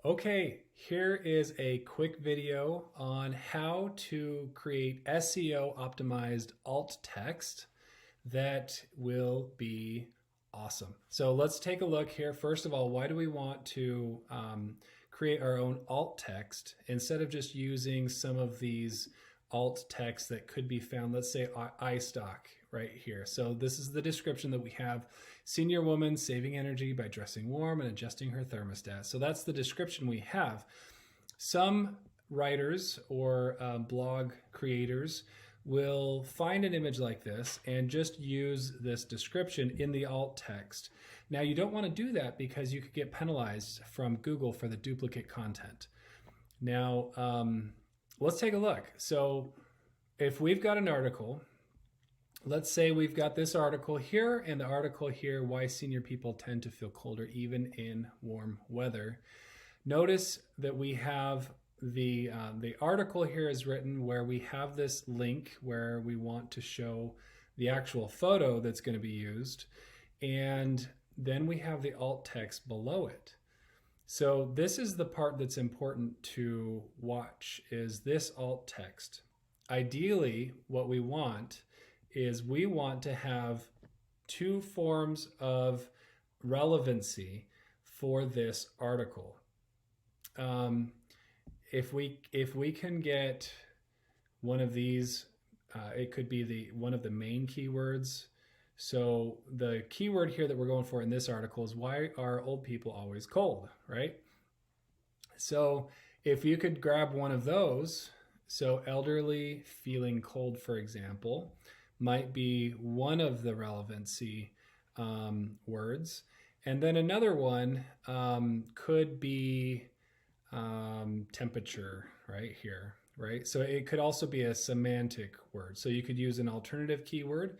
Okay, here is a quick video on how to create SEO optimized alt text that will be awesome. So let's take a look here. First of all, why do we want to create our own alt text instead of just using some of these alt text that could be found, let's say iStock right here. So this is the description that we have. Senior woman saving energy by dressing warm and adjusting her thermostat. So that's the description we have. Some writers or blog creators will find an image like this and just use this description in the alt text. Now you don't want to do that because you could get penalized from Google for the duplicate content. Now let's take a look. So if we've got an article, let's say we've got this article here and the article here, why senior people tend to feel colder even in warm weather. Notice that we have the article here is written where we have this link where we want to show the actual photo that's going to be used. And then we have the alt text below it. So this is the part that's important to watch, is this alt text. Ideally, what we want is we want to have two forms of relevancy for this article. If we can get one of these, it could be one of the main keywords. So the keyword here that we're going for in this article is why are old people always cold, right? So if you could grab one of those, so elderly feeling cold, for example, might be one of the relevancy words. And then another one could be temperature right here, right? So it could also be a semantic word. So you could use an alternative keyword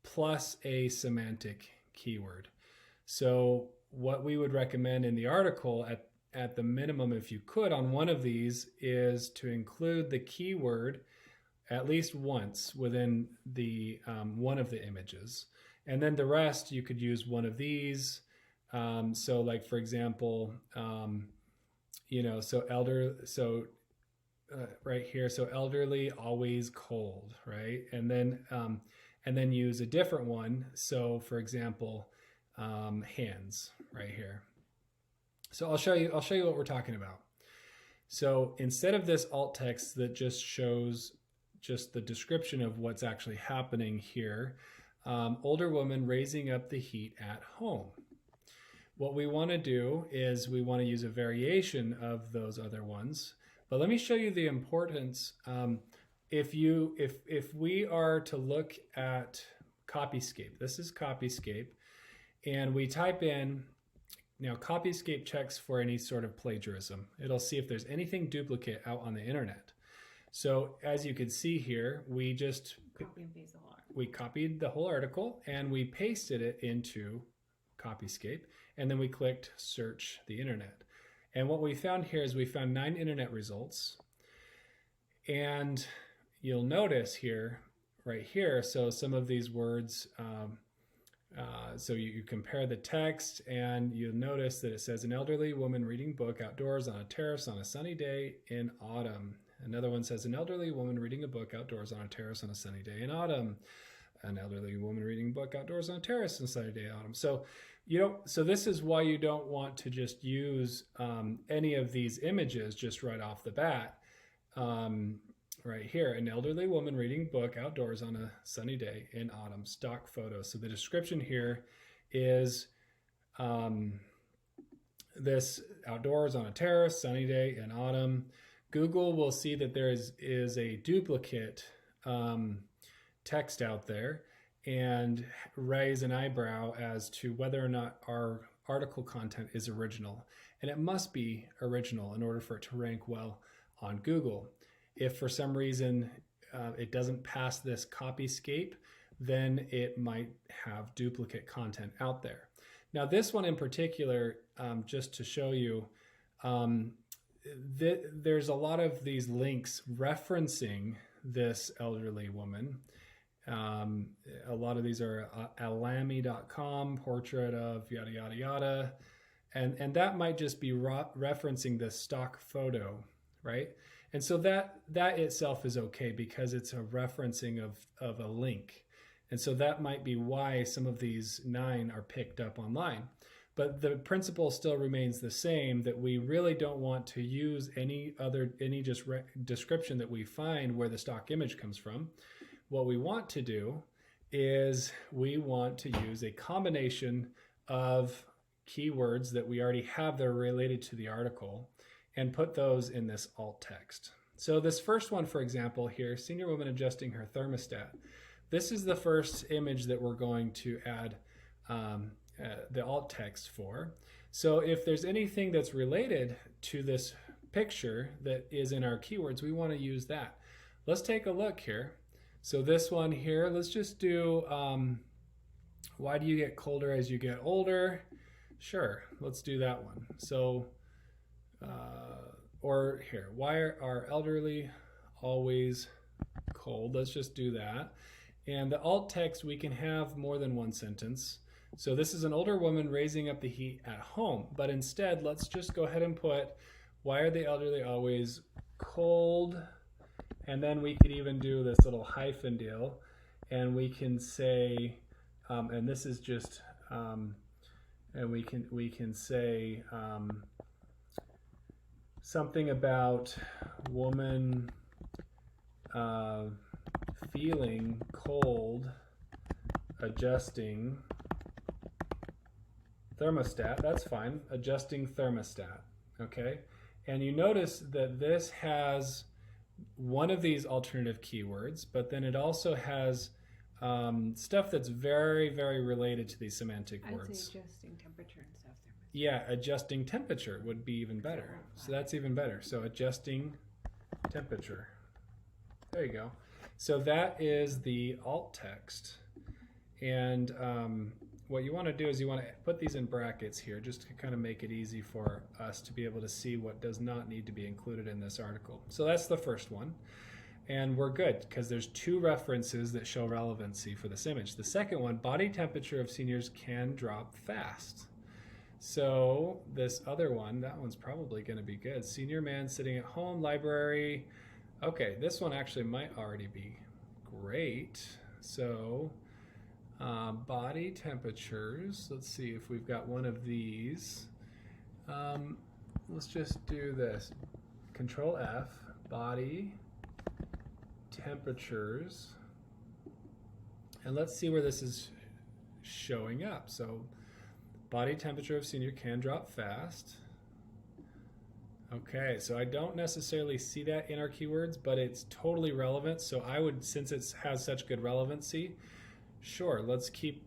plus a semantic keyword. So what we would recommend in the article at the minimum, if you could, on one of these is to include the keyword at least once within the one of the images. And then the rest, you could use one of these. So like, for example, right here, so elderly, always cold, right? And then use a different one. So for example, hands right here. So I'll show you what we're talking about. So instead of this alt text that just shows just the description of what's actually happening here, older woman raising up the heat at home. What we want to do is we want to use a variation of those other ones. But let me show you the importance. If we are to look at Copyscape, this is Copyscape, and we type in, now Copyscape checks for any sort of plagiarism. It'll see if there's anything duplicate out on the internet. So as you can see here, we just copied the whole article and we pasted it into Copyscape, and then we clicked search the internet. And what we found here is we found 9 internet results. And you'll notice here, right here, so some of these words, so you compare the text and you'll notice that it says an elderly woman reading book outdoors on a terrace on a sunny day in autumn. Another one says an elderly woman reading a book outdoors on a terrace on a sunny day in autumn. An elderly woman reading a book outdoors on a terrace on a sunny day in autumn. So so this is why you don't want to just use any of these images just right off the bat. Right here, an elderly woman reading a book outdoors on a sunny day in autumn, stock photo. So the description here is this outdoors on a terrace, sunny day in autumn. Google will see that there is a duplicate text out there and raise an eyebrow as to whether or not our article content is original. And it must be original in order for it to rank well on Google. If for some reason it doesn't pass this Copyscape, then it might have duplicate content out there. Now this one in particular, just to show you, there's a lot of these links referencing this elderly woman. A lot of these are alami.com, portrait of yada, yada, yada. And that might just be referencing the stock photo, right? And so that itself is okay because it's a referencing of a link. And so that might be why some of these 9 are picked up online. But the principle still remains the same, that we really don't want to use any just description that we find where the stock image comes from. What we want to do is we want to use a combination of keywords that we already have that are related to the article and put those in this alt text. So this first one, for example, here, senior woman adjusting her thermostat. This is the first image that we're going to add the alt text for. So if there's anything that's related to this picture that is in our keywords, we want to use that. Let's take a look here. So this one here, let's just do, why do you get colder as you get older? Sure, let's do that one. So, or here, why are elderly always cold? Let's just do that. And the alt text, we can have more than one sentence. So this is an older woman raising up the heat at home, but instead, let's just go ahead and put, why are the elderly always cold? And then we could even do this little hyphen deal, and we can say, and this is just, and we can say something about woman feeling cold, adjusting thermostat. That's fine. Adjusting thermostat. Okay. And you notice that this has one of these alternative keywords, but then it also has stuff that's very, very related to these semantic words. I'd say adjusting temperature instead of thermostat. Yeah, adjusting temperature would be even better. So that's even better. So adjusting temperature. There you go. So that is the alt text. And what you want to do is you want to put these in brackets here just to kind of make it easy for us to be able to see what does not need to be included in this article. So that's the first one. And we're good because there's 2 references that show relevancy for this image. The second one, body temperature of seniors can drop fast. So this other one, that one's probably going to be good. Senior man sitting at home, library. Okay, this one actually might already be great. So body temperatures, let's see if we've got one of these. Let's just do this. Control F, body temperatures, and let's see where this is showing up. So body temperature of senior can drop fast. Okay, so I don't necessarily see that in our keywords, but it's totally relevant. So I would, since it has such good relevancy, sure, let's keep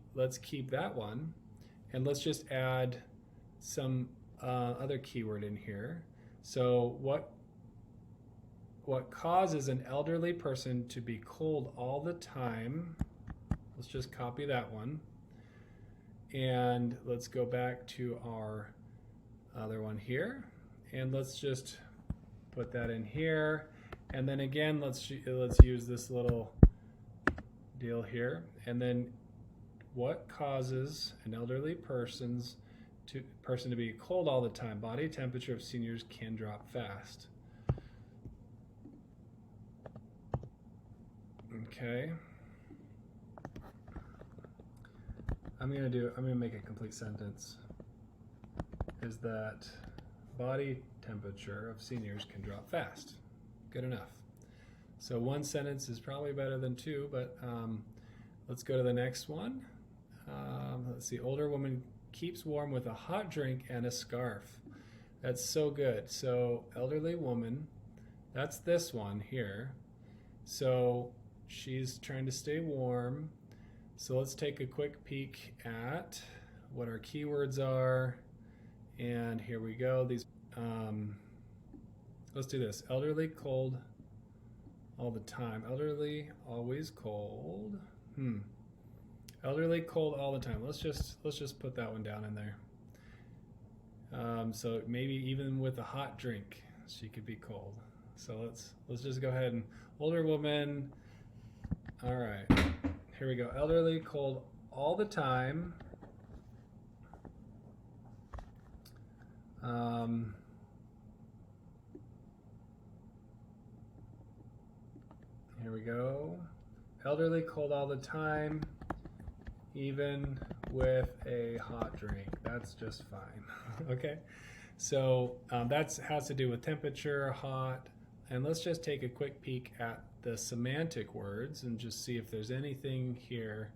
that one, and let's just add some other keyword in here. So what causes an elderly person to be cold all the time? Let's just copy that one, and let's go back to our other one here, and let's just put that in here, and then again let's use this little deal here, and then what causes an elderly person to be cold all the time? Body temperature of seniors can drop fast. Okay. I'm gonna make a complete sentence. Is that body temperature of seniors can drop fast? Good enough. So one sentence is probably better than 2, but let's go to the next one. Let's see, older woman keeps warm with a hot drink and a scarf. That's so good. So elderly woman, that's this one here. So she's trying to stay warm. So let's take a quick peek at what our keywords are. And here we go. These, let's do this. Elderly, cold all the time. Elderly, always cold. Elderly, cold all the time. Let's just put that one down in there. So maybe even with a hot drink, she could be cold. So let's just go ahead and older woman. All right, here we go. Elderly, cold all the time. Here we go. Elderly, cold all the time, even with a hot drink. That's just fine. Okay, so that has to do with temperature, hot, and let's just take a quick peek at the semantic words and just see if there's anything here.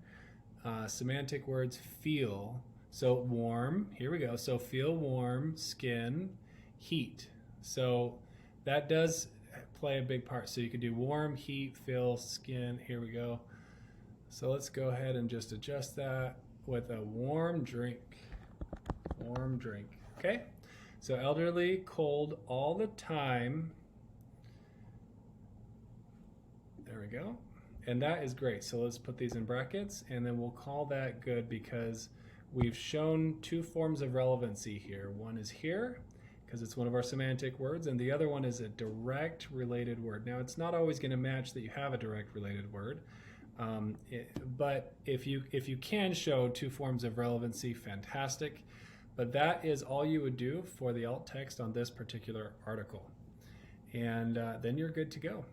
Semantic words: feel. So warm, here we go. So feel warm, skin, heat. So that does play a big part. So you could do warm, heat, feel, skin. Here we go. So let's go ahead and just adjust that with a warm drink. Warm drink. Okay. So elderly, cold all the time. There we go. And that is great. So let's put these in brackets and then we'll call that good because we've shown two forms of relevancy here. One is here because it's one of our semantic words, and the other one is a direct related word. Now, it's not always going to match that you have a direct related word, but if you can show two forms of relevancy, fantastic. But that is all you would do for the alt text on this particular article, and then you're good to go.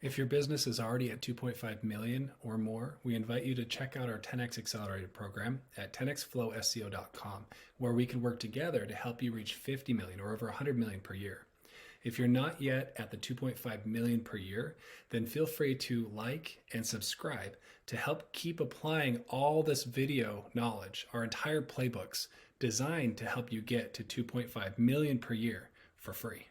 If your business is already at 2.5 million or more, we invite you to check out our 10x Accelerated program at 10xflowseo.com, where we can work together to help you reach 50 million or over 100 million per year. If you're not yet at the 2.5 million per year, then feel free to like and subscribe to help keep applying all this video knowledge, our entire playbooks designed to help you get to 2.5 million per year for free.